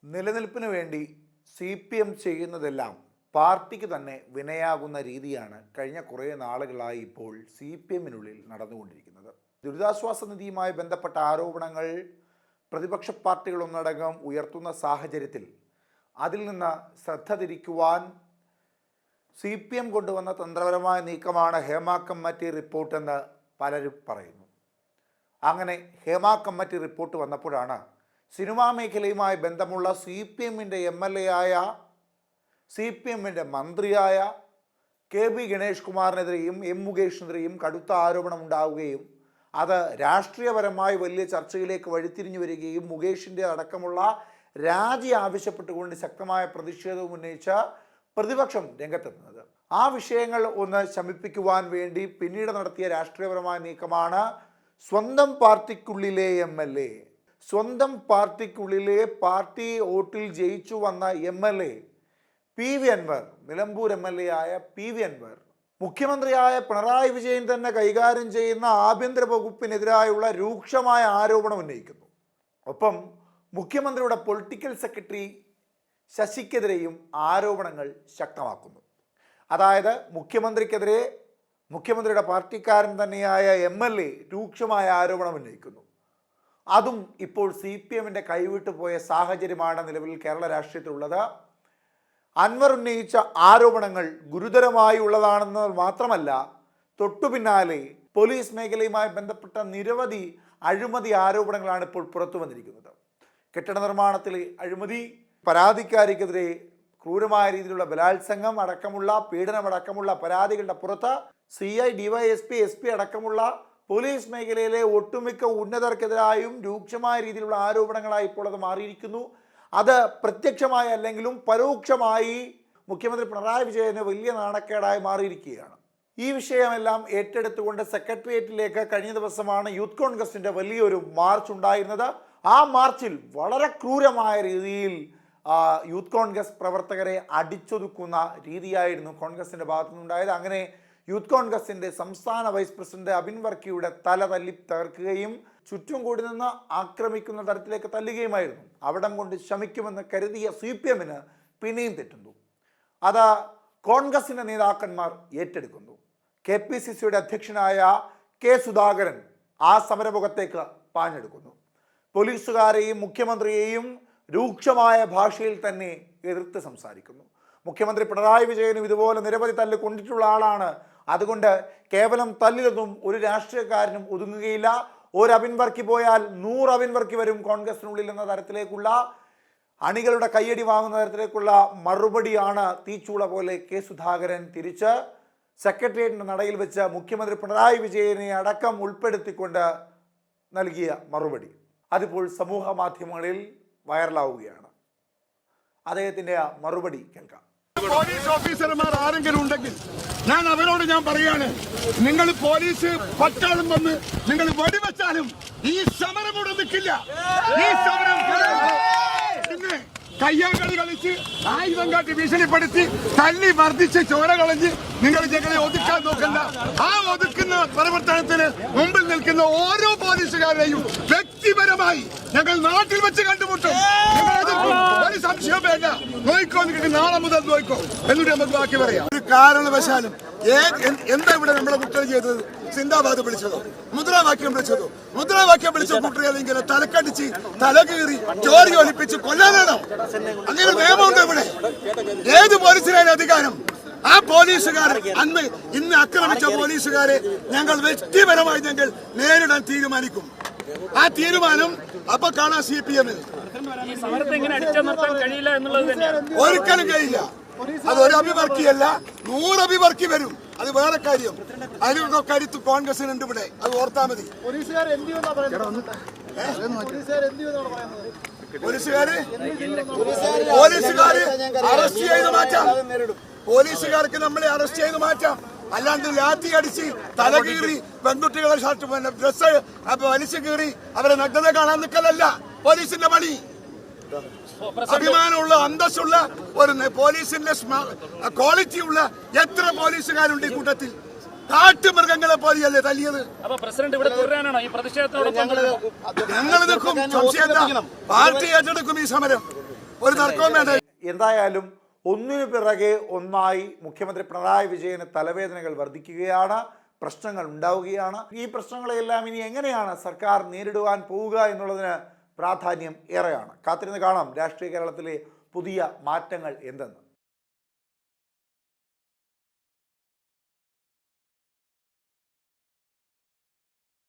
നിലനിൽപ്പിന് വേണ്ടി CPM ചെയ്യുന്നതെല്ലാം പാർട്ടിക്ക് തന്നെ വിനയാകുന്ന രീതിയാണ് കഴിഞ്ഞ കുറേ നാളുകളായി ഇപ്പോൾ CPMനുള്ളിൽ നടന്നുകൊണ്ടിരിക്കുന്നത്. ദുരിതാശ്വാസ നിധിയുമായി ബന്ധപ്പെട്ട ആരോപണങ്ങൾ പ്രതിപക്ഷ പാർട്ടികളൊന്നടങ്കം ഉയർത്തുന്ന സാഹചര്യത്തിൽ അതിൽ നിന്ന് ശ്രദ്ധ തിരിക്കുവാൻ CPM കൊണ്ടുവന്ന തന്ത്രപരമായ നീക്കമാണ് ഹേമ കമ്മിറ്റി റിപ്പോർട്ടെന്ന് പലരും പറയുന്നു. അങ്ങനെ ഹേമ കമ്മിറ്റി റിപ്പോർട്ട് വന്നപ്പോഴാണ് സിനിമാ മേഖലയുമായി ബന്ധമുള്ള CPMൻ്റെ MLA ആയ CPMൻ്റെ മന്ത്രിയായ KB ഗണേഷ് കുമാറിനെതിരെയും M മുകേഷിനെതിരെയും കടുത്ത ആരോപണം ഉണ്ടാവുകയും അത് രാഷ്ട്രീയപരമായി വലിയ ചർച്ചയിലേക്ക് വഴിത്തിരിഞ്ഞു വരികയും മുകേഷിൻ്റെ അടക്കമുള്ള രാജി ആവശ്യപ്പെട്ടുകൊണ്ട് ശക്തമായ പ്രതിഷേധവും ഉന്നയിച്ച പ്രതിപക്ഷം രംഗത്തെത്തുന്നത്. ആ വിഷയങ്ങൾ ഒന്ന് ശമിപ്പിക്കുവാൻ വേണ്ടി പിന്നീട് നടത്തിയ രാഷ്ട്രീയപരമായ നീക്കമാണ് സ്വന്തം പാർട്ടിക്കുള്ളിലെ MLA, സ്വന്തം പാർട്ടിക്കുള്ളിലെ പാർട്ടി വോട്ടിൽ ജയിച്ചു വന്ന MLA PV Anwar, Nilambur MLA ആയ PV അൻവർ മുഖ്യമന്ത്രിയായ പിണറായി വിജയൻ തന്നെ കൈകാര്യം ചെയ്യുന്ന ആഭ്യന്തര വകുപ്പിനെതിരായുള്ള രൂക്ഷമായ ആരോപണം ഉന്നയിക്കുന്നു. ഒപ്പം മുഖ്യമന്ത്രിയുടെ പൊളിറ്റിക്കൽ സെക്രട്ടറി ശശിക്കെതിരെയും ആരോപണങ്ങൾ ശക്തമാക്കുന്നു. അതായത് മുഖ്യമന്ത്രിക്കെതിരെ മുഖ്യമന്ത്രിയുടെ പാർട്ടിക്കാരൻ തന്നെയായ MLA രൂക്ഷമായ ആരോപണം ഉന്നയിക്കുന്നു. അതും ഇപ്പോൾ CPMൻ്റെ കൈവിട്ടു പോയ സാഹചര്യമാണ് നിലവിൽ കേരള രാഷ്ട്രീയത്തിലുള്ളത്. അൻവർ ഉന്നയിച്ച ആരോപണങ്ങൾ ഗുരുതരമായി ഉള്ളതാണെന്ന് മാത്രമല്ല, തൊട്ടു പിന്നാലെ പോലീസ് മേഖലയുമായി ബന്ധപ്പെട്ട നിരവധി അഴിമതി ആരോപണങ്ങളാണ് ഇപ്പോൾ പുറത്തു വന്നിരിക്കുന്നത്. കെട്ടിട നിർമ്മാണത്തിലെ അഴിമതി, പരാതിക്കാരിക്കെതിരെ ക്രൂരമായ രീതിയിലുള്ള ബലാത്സംഗം അടക്കമുള്ള പീഡനമടക്കമുള്ള പരാതികളുടെ പുറത്ത് CI, DYSP, SP അടക്കമുള്ള പോലീസ് മേഖലയിലെ ഒട്ടുമിക്ക ഉന്നതർക്കെതിരായും രൂക്ഷമായ രീതിയിലുള്ള ആരോപണങ്ങളായി ഇപ്പോൾ അത് മാറിയിരിക്കുന്നു. അത് പ്രത്യക്ഷമായി അല്ലെങ്കിലും പരോക്ഷമായി മുഖ്യമന്ത്രി പിണറായി വിജയന് വലിയ നാണക്കേടായി മാറിയിരിക്കുകയാണ്. ഈ വിഷയമെല്ലാം ഏറ്റെടുത്തുകൊണ്ട് സെക്രട്ടേറിയറ്റിലേക്ക് കഴിഞ്ഞ ദിവസമാണ് യൂത്ത് കോൺഗ്രസിൻ്റെ വലിയൊരു മാർച്ച് ഉണ്ടായിരുന്നത്. ആ മാർച്ചിൽ വളരെ ക്രൂരമായ രീതിയിൽ യൂത്ത് കോൺഗ്രസ് പ്രവർത്തകരെ അടിച്ചൊതുക്കുന്ന രീതിയായിരുന്നു കോൺഗ്രസിൻ്റെ ഭാഗത്തുനിന്നുണ്ടായത്. അങ്ങനെ യൂത്ത് കോൺഗ്രസിൻ്റെ സംസ്ഥാന വൈസ് പ്രസിഡന്റ് അബിൻ വർക്കിയുടെ തല തല്ലി തകർക്കുകയും ചുറ്റും കൂടി നിന്ന് ആക്രമിക്കുന്ന തരത്തിലേക്ക് തല്ലുകയുമായിരുന്നു. അവിടം കൊണ്ട് ശമിക്കുമെന്ന് കരുതിയ CPMന് പിന്നെയും തെറ്റുന്നു. അത് കോൺഗ്രസിൻ്റെ നേതാക്കന്മാർ ഏറ്റെടുക്കുന്നു. KPCCയുടെ അധ്യക്ഷനായ K സുധാകരൻ ആ സമരമുഖത്തേക്ക് പാഞ്ഞെടുക്കുന്നു. പോലീസുകാരെയും മുഖ്യമന്ത്രിയെയും രൂക്ഷമായ ഭാഷയിൽ തന്നെ എതിർത്ത് സംസാരിക്കുന്നു. മുഖ്യമന്ത്രി പിണറായി വിജയനും ഇതുപോലെ നിരവധി തല്ല് കൊണ്ടിട്ടുള്ള ആളാണ്. അതുകൊണ്ട് കേവലം തല്ലിലൊന്നും ഒരു രാഷ്ട്രീയക്കാരനും ഒതുങ്ങുകയില്ല. ഒരു അബിൻ വർക്കി പോയാൽ 100 അബിൻ വർക്കി വരും കോൺഗ്രസിനുള്ളിൽ എന്ന തരത്തിലേക്കുള്ള അണികളുടെ കയ്യടി വാങ്ങുന്ന തരത്തിലേക്കുള്ള മറുപടിയാണ് തീച്ചൂള പോലെ K സുധാകരൻ തിരിച്ച് സെക്രട്ടേറിയറ്റിൻ്റെ നടയിൽ വെച്ച് മുഖ്യമന്ത്രി പിണറായി വിജയനെ അടക്കം ഉൾപ്പെടുത്തിക്കൊണ്ട് നൽകിയ മറുപടി. അതിപ്പോൾ സമൂഹ മാധ്യമങ്ങളിൽ വൈറലാവുകയാണ്. അദ്ദേഹത്തിൻ്റെ മറുപടി കേൾക്കാം. പോലീസ് ഓഫീസർമാർ ആരെങ്കിലും ഉണ്ടെങ്കിൽ ഞാൻ അവരോട് പറയാണ്, നിങ്ങൾ പോലീസ് പട്ടാളം വന്ന് നിങ്ങൾ വെടിവെച്ചാലും ഈ സമരം ഇവിടെ നിൽക്കില്ല. ഈ സമരം പിന്നെ കയ്യാങ്കളി കളിച്ച് ആയുധം കാട്ടി ഭീഷണിപ്പെടുത്തി തല്ലി വർദ്ധിച്ച് ചോര കളഞ്ഞ് നിങ്ങൾ ഞങ്ങളെ ഒതുക്കാൻ നോക്കണ്ട. ആ ഒതുക്കുന്ന പ്രവർത്തനത്തിന് മുമ്പിൽ നിൽക്കുന്ന ഓരോ പോലീസുകാരെയും വ്യക്തിപരമായി ഞങ്ങൾ നാട്ടിൽ വെച്ച് കണ്ടുമുട്ടും. ഒരു സംശയം വേണ്ട. നോയിക്കോ, നിങ്ങൾക്ക് നാളെ മുതൽ നോയിക്കോ എന്നിട്ട് നമുക്ക് ബാക്കി പറയാം. ഒരു കാരണവശാലും എന്താ ഇവിടെ നമ്മളെ കുറ്റം ചെയ്തത്? സിന്ദാബാദ് വിളിച്ചതോ, മുദ്രാവാക്യം വിളിച്ചതോ? മുദ്രാവാക്യം വിളിച്ച കുട്ടികളെ ഇങ്ങനെ തലക്കടിച്ച് തലകീറി ചോരി ഒലിപ്പിച്ച് കൊല്ലാനാണോ? അങ്ങനെ നിയമമുണ്ടോ ഇവിടെ? ഏത് പോലീസിനാണ് അധികാരം? ആ പോലീസുകാർ ഇന്ന് ആക്രമിച്ച പോലീസുകാരെ ഞങ്ങൾ വ്യക്തിപരമായി ഞങ്ങൾ നേരിടാൻ തീരുമാനിക്കും. ആ തീരുമാനം അപ്പൊ കാണാം CPM. ഒരിക്കലും കഴിയില്ല. അത് ഒരു അഭിവർക്കിയല്ല, 100 അഭിവർക്കി വരും. അത് വേറെ കാര്യം. അതിനൊക്കെ കരുത്ത് കോൺഗ്രസിനുണ്ട് ഇവിടെ. അത് ഓർത്താ മതി. പോലീസുകാര് അറസ്റ്റ് ചെയ്ത് മാറ്റാം. പോലീസുകാർക്ക് നമ്മളെ അറസ്റ്റ് ചെയ്ത് മാറ്റാം. അല്ലാണ്ട് ലാത്തി അടിച്ച് തലകീറി പെൺകുട്ടികളെ ഷർട്ട് ഡ്രസ് വലിച്ചു കീറി അവരെ നഗ്നത കാണാൻ നിൽക്കലല്ല പോലീസിന്റെ പണി. അഭിമാനമുള്ള അന്തസ്സുള്ള ഒരു പോലീസിന്റെ ക്വാളിറ്റി ഉള്ള എത്ര പോലീസുകാരുണ്ട് ഈ കൂട്ടത്തിൽ? കാട്ടുമൃഗങ്ങളെ പോലെയല്ലേ തല്ലിയത്? ഞങ്ങൾ നിൽക്കും. പാർട്ടി ഏറ്റെടുക്കും ഈ സമരം. ഒരു തർക്കവും വേണ്ട. എന്തായാലും ഒന്നിനു പിറകെ ഒന്നായി മുഖ്യമന്ത്രി പിണറായി വിജയന് തലവേദനകൾ വർദ്ധിക്കുകയാണ്, പ്രശ്നങ്ങൾ ഉണ്ടാവുകയാണ്. ഈ പ്രശ്നങ്ങളെല്ലാം ഇനി എങ്ങനെയാണ് സർക്കാർ നേരിടുവാൻ പോവുക എന്നുള്ളതിന് പ്രാധാന്യം ഏറെയാണ്. കാത്തിരുന്ന് കാണാം രാഷ്ട്രീയ കേരളത്തിലെ പുതിയ മാറ്റങ്ങൾ എന്തെന്ന്.